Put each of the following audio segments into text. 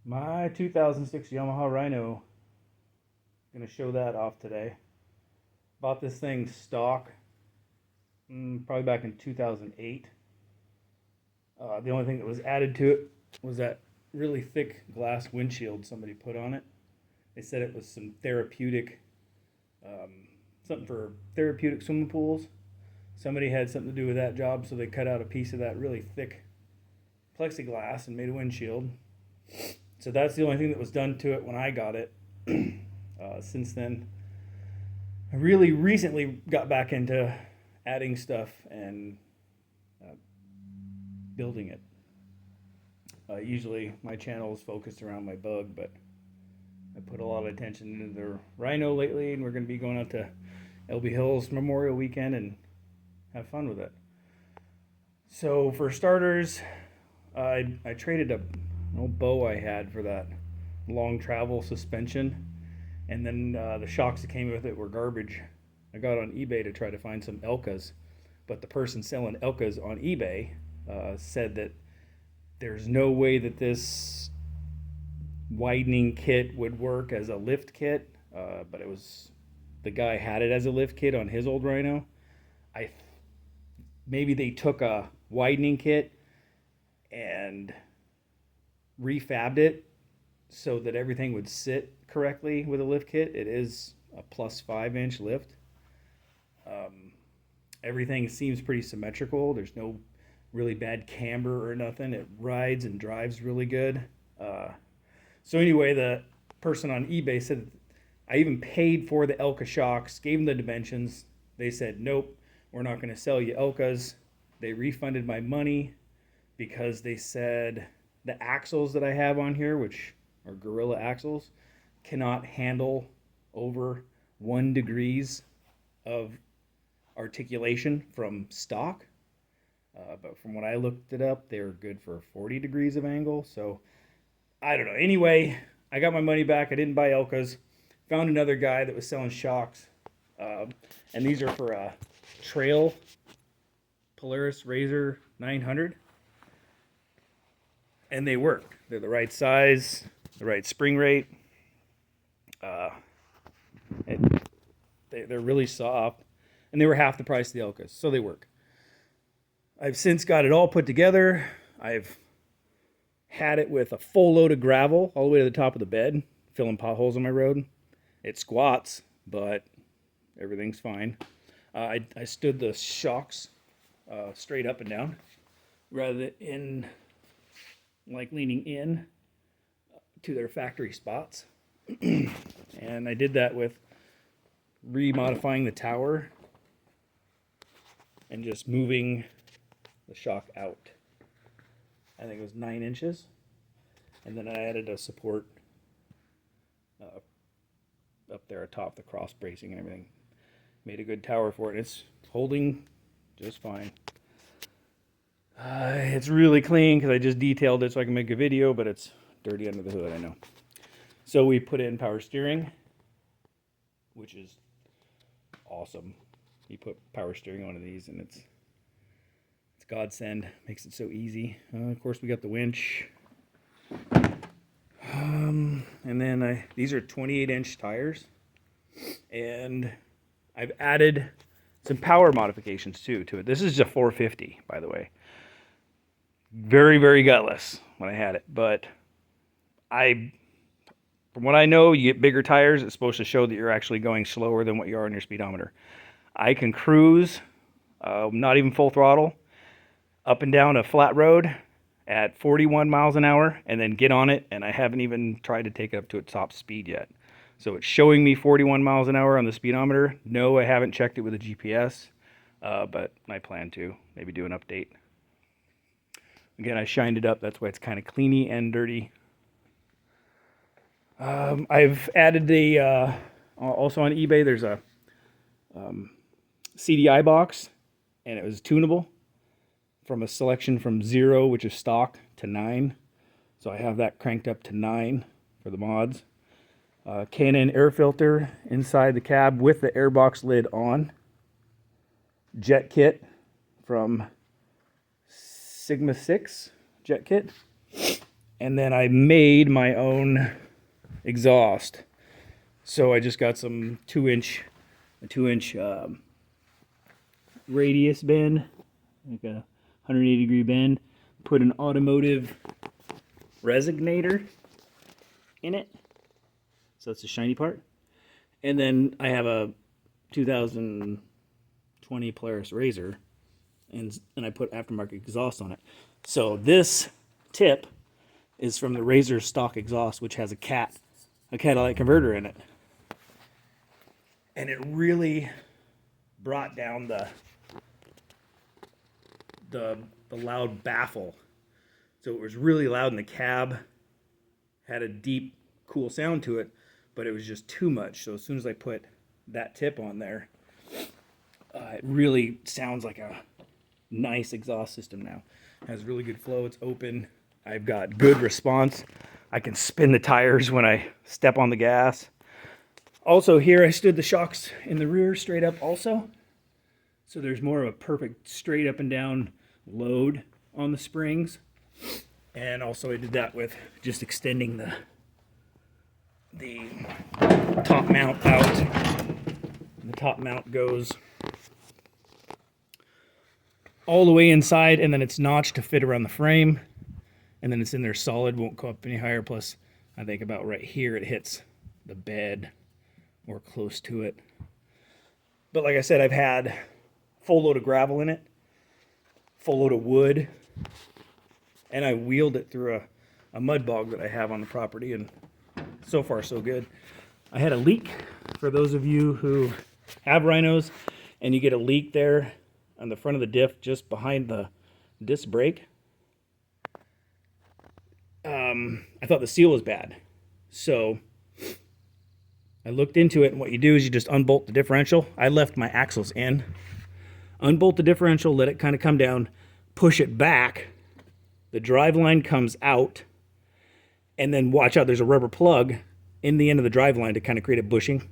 My 2006 Yamaha Rhino. Gonna show that off today. Bought this thing stock, probably back in 2008. The only thing that was added to it was that really thick glass windshield somebody put on it. They said it was some therapeutic, something for therapeutic swimming pools. Somebody had something to do with that job, so they cut out a piece of that really thick plexiglass and made a windshield. So that's the only thing that was done to it when I got it. Since then, I really recently got back into adding stuff and building it. Usually my channel is focused around my bug, but I put a lot of attention into the Rhino lately, and we're going to be going out to LB Hills Memorial Weekend and have fun with it. So for starters, I traded an old bow I had for that long travel suspension, and then the shocks that came with it were garbage. I got on eBay to try to find some Elkas, but the person selling Elkas on eBay said that there's no way that this widening kit would work as a lift kit, but it was, the guy had it as a lift kit on his old Rhino. Maybe they took a widening kit and refabbed it so that everything would sit correctly with a lift kit. It is a plus 5-inch lift. Everything seems pretty symmetrical. There's no really bad camber or nothing. It rides and drives really good. So anyway, the person on eBay said, I even paid for the Elka shocks, gave them the dimensions. They said, nope, we're not going to sell you Elkas. They refunded my money because they said the axles that I have on here, which are Gorilla axles, cannot handle over 1 degrees of articulation from stock. But from when I looked it up, they were good for 40 degrees of angle. So I don't know. Anyway, I got my money back. I didn't buy Elkas. Found another guy that was selling shocks. And these are for a Trail Polaris Razor 900. And they work. They're the right size, the right spring rate. They're really soft. And they were half the price of the Elkas, so they work. I've since got it all put together. I've had it with a full load of gravel all the way to the top of the bed, filling potholes on my road. It squats, but everything's fine. I stood the shocks straight up and down rather than leaning in to their factory spots. And I did that with remodifying the tower and just moving the shock out. I think it was 9 inches. And then I added a support up there atop the cross bracing and everything. Made a good tower for it. And it's holding just fine. It's really clean because I just detailed it so I can make a video, but it's dirty under the hood, I know. So we put in power steering, which is awesome. You put power steering on these and it's godsend. Makes it so easy. Of course, we got the winch. And then these are 28-inch tires. And I've added some power modifications too to it. This is a 450, by the way. Very, very gutless when I had it. But from what I know, you get bigger tires. It's supposed to show that you're actually going slower than what you are on your speedometer. I can cruise, not even full throttle, up and down a flat road at 41 miles an hour and then get on it, and I haven't even tried to take it up to its top speed yet. So it's showing me 41 miles an hour on the speedometer. No, I haven't checked it with a GPS, but I plan to maybe do an update. Again, I shined it up. That's why it's kind of cleany and dirty. I've added the, also on eBay, there's a CDI box, and it was tunable from a selection from 0, which is stock, to 9. So I have that cranked up to 9 for the mods. K&N air filter inside the cab with the airbox lid on. Jet kit from Sigma 6 jet kit. And then I made my own exhaust. So I just got some 2-inch radius bend, like a 180-degree bend. Put an automotive resonator in it, so that's the shiny part. And then I have a 2020 Polaris Razor, and I put aftermarket exhaust on it. So this tip is from the Razor stock exhaust, which has a catalytic converter in it, and it really brought down the loud baffle. So it was really loud in the cab, had a deep, cool sound to it, but it was just too much. So as soon as I put that tip on there, it really sounds like a nice exhaust system now. It has really good flow. It's open. I've got good response. I can spin the tires when I step on the gas. Also here I stood the shocks in the rear straight up also. So there's more of a perfect straight up and down load on the springs. And also I did that with just extending the top mount out. The top mount goes all the way inside, and then it's notched to fit around the frame. And then it's in there solid, won't go up any higher. Plus, I think about right here it hits the bed or close to it. But like I said, I've had full load of gravel in it, full load of wood, and I wheeled it through a mud bog that I have on the property, and so far so good. I had a leak, for those of you who have rhinos, and you get a leak there on the front of the diff just behind the disc brake. I thought the seal was bad. So I looked into it, and what you do is you just unbolt the differential. I left my axles in. Unbolt the differential, let it kind of come down, push it back. The drive line comes out, and then watch out, there's a rubber plug in the end of the drive line to kind of create a bushing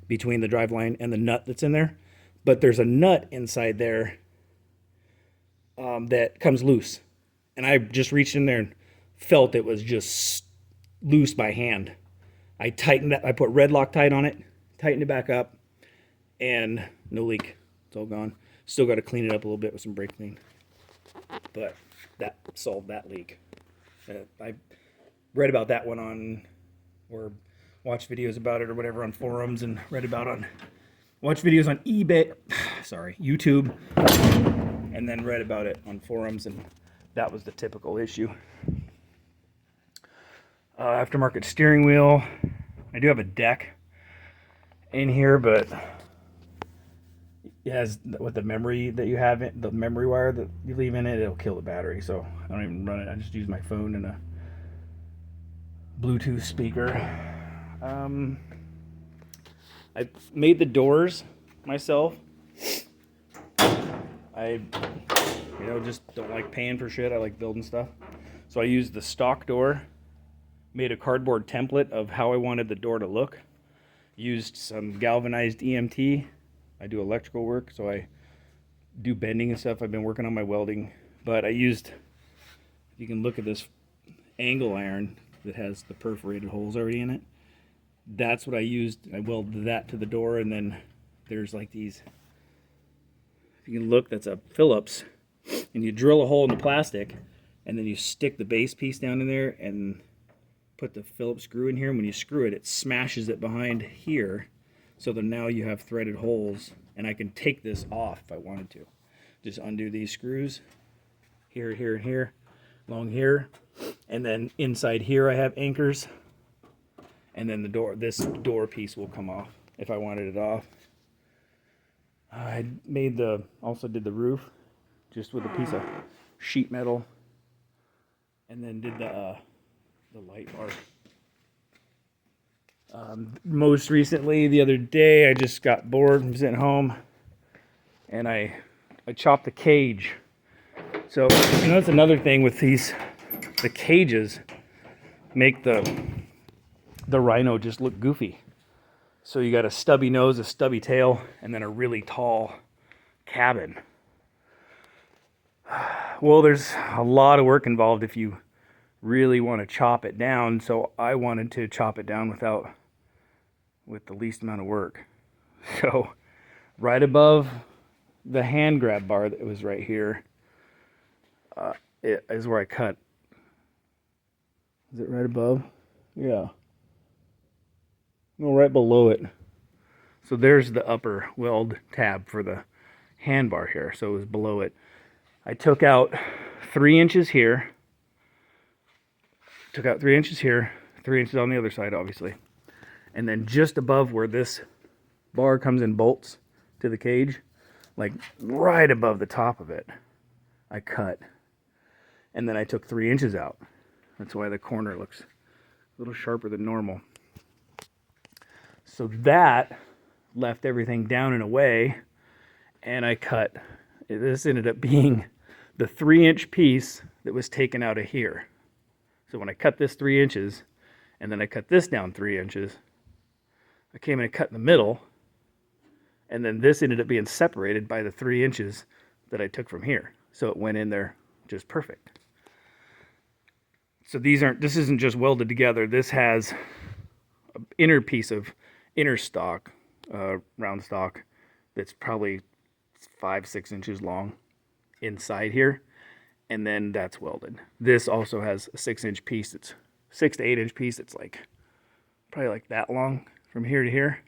between the drive line and the nut that's in there. But there's a nut inside there that comes loose. And I just reached in there and felt it was just loose by hand. I tightened that, I put red Loctite on it, tightened it back up, and no leak. It's all gone. Still got to clean it up a little bit with some brake clean. But that solved that leak. I read about that one on, or watched videos about it or whatever on forums, and watched videos on YouTube, and then read about it on forums, and that was the typical issue. Aftermarket steering wheel. I do have a deck in here, but it has, with the memory that you have, the memory wire that you leave in it, it'll kill the battery. So I don't even run it. I just use my phone and a Bluetooth speaker. I made the doors myself. I just don't like paying for shit. I like building stuff. So I used the stock door, made a cardboard template of how I wanted the door to look, used some galvanized EMT. I do electrical work, so I do bending and stuff. I've been working on my welding, but I used, if you can look at this angle iron that has the perforated holes already in it, that's what I used. I welded that to the door, and then there's like these, if you can look, that's a Phillips, and you drill a hole in the plastic, and then you stick the base piece down in there and put the Phillips screw in here, and when you screw it, it smashes it behind here, so that now you have threaded holes, and I can take this off if I wanted to. Just undo these screws, here, here, and here, along here, and then inside here I have anchors, and then this door piece will come off if I wanted it off. I also did the roof, just with a piece of sheet metal, and then did the light bar. Most recently, the other day, I just got bored from sitting home, and I chopped the cage. So that's another thing with the cages make the rhino just look goofy. So you got a stubby nose, a stubby tail, and then a really tall cabin. Well, there's a lot of work involved if you really want to chop it down, so I wanted to chop it down with the least amount of work. So right above the hand grab bar that was right here, it is where I cut. Is it right above? Yeah. No, right below it. So there's the upper weld tab for the hand bar here. So it was below it. I took out 3 inches here. Took out 3 inches here. 3 inches on the other side, obviously. And then just above where this bar comes in bolts to the cage, like right above the top of it, I cut. And then I took 3 inches out. That's why the corner looks a little sharper than normal. So that left everything down and away, and I cut. This ended up being the 3-inch piece that was taken out of here. So when I cut this 3 inches, and then I cut this down 3 inches, I came in and cut in the middle, and then this ended up being separated by the 3 inches that I took from here. So it went in there just perfect. So this isn't just welded together. This has an inner piece of inner stock, round stock, that's probably 5-6 inches long inside here, and then that's welded. This also has a 6-inch piece. That's 6 to 8 inch piece. It's like probably like that long from here to here,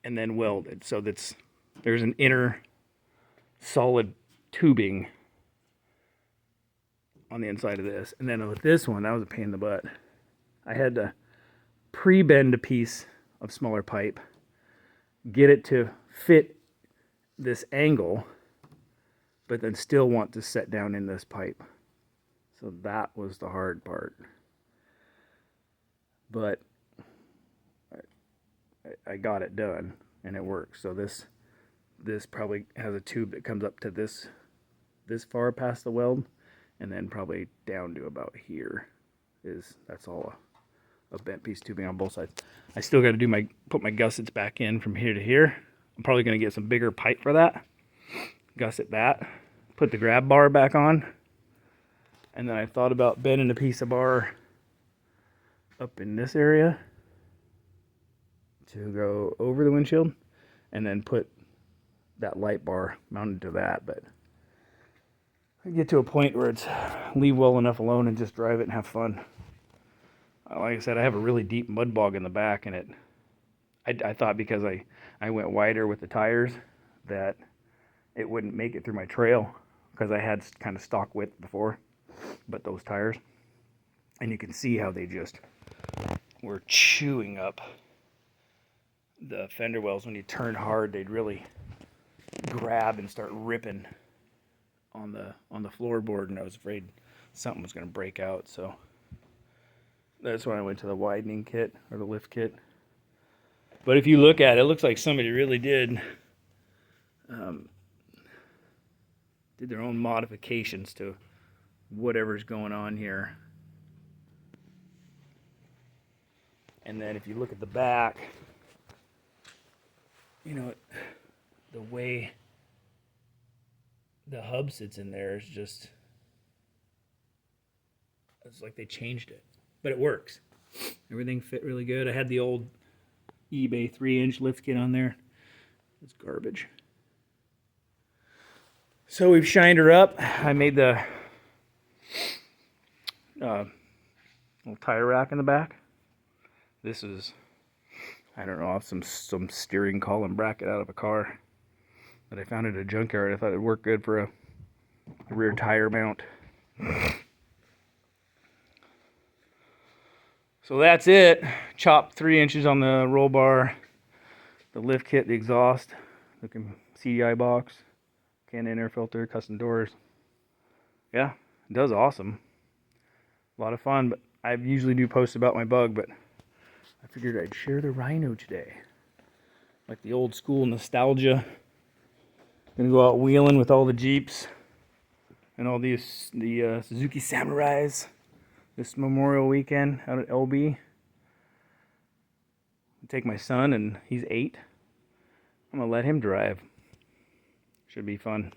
and then welded. So there's an inner solid tubing on the inside of this. And then with this one, that was a pain in the butt. I had to pre-bend a piece of smaller pipe, get it to fit this angle, but then still want to set down in this pipe. So that was the hard part. But I got it done, and it works. So this probably has a tube that comes up to this far past the weld, and then probably down to about here. That's all a bent piece of tubing on both sides. I still got to put my gussets back in from here to here. I'm probably going to get some bigger pipe for that. Gusset that, put the grab bar back on, and then I thought about bending a piece of bar up in this area to go over the windshield, and then put that light bar mounted to that. But I get to a point where it's leave well enough alone and just drive it and have fun. Like I said, I have a really deep mud bog in the back, and I thought because I went wider with the tires that it wouldn't make it through my trail, because I had kind of stock width before, but those tires, and you can see how they just were chewing up the fender wells. When you turn hard, they'd really grab and start ripping on the floorboard, and I was afraid something was going to break out. So that's when I went to the widening kit, or the lift kit. But if you look at it, it looks like somebody really did their own modifications to whatever's going on here. And then if you look at the back, you know, the way the hub sits in there is just, it's like they changed it. But it works. Everything fit really good. I had the old eBay 3-inch lift kit on there. It's garbage. So we've shined her up. I made the little tire rack in the back. This is, I don't know, some steering column bracket out of a car that I found at a junkyard. I thought it'd work good for a rear tire mount. So that's it. Chopped 3 inches on the roll bar, the lift kit, the exhaust, the CDI box, Canon air filter, custom doors. Yeah, it does awesome. A lot of fun, but I usually do post about my bug, but I figured I'd share the Rhino today. Like the old school nostalgia. Gonna go out wheeling with all the Jeeps and all the Suzuki Samurais this Memorial weekend out at LB. Take my son, and he's 8. I'm gonna let him drive. Should be fun.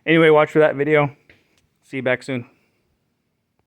Anyway, watch for that video. See you back soon.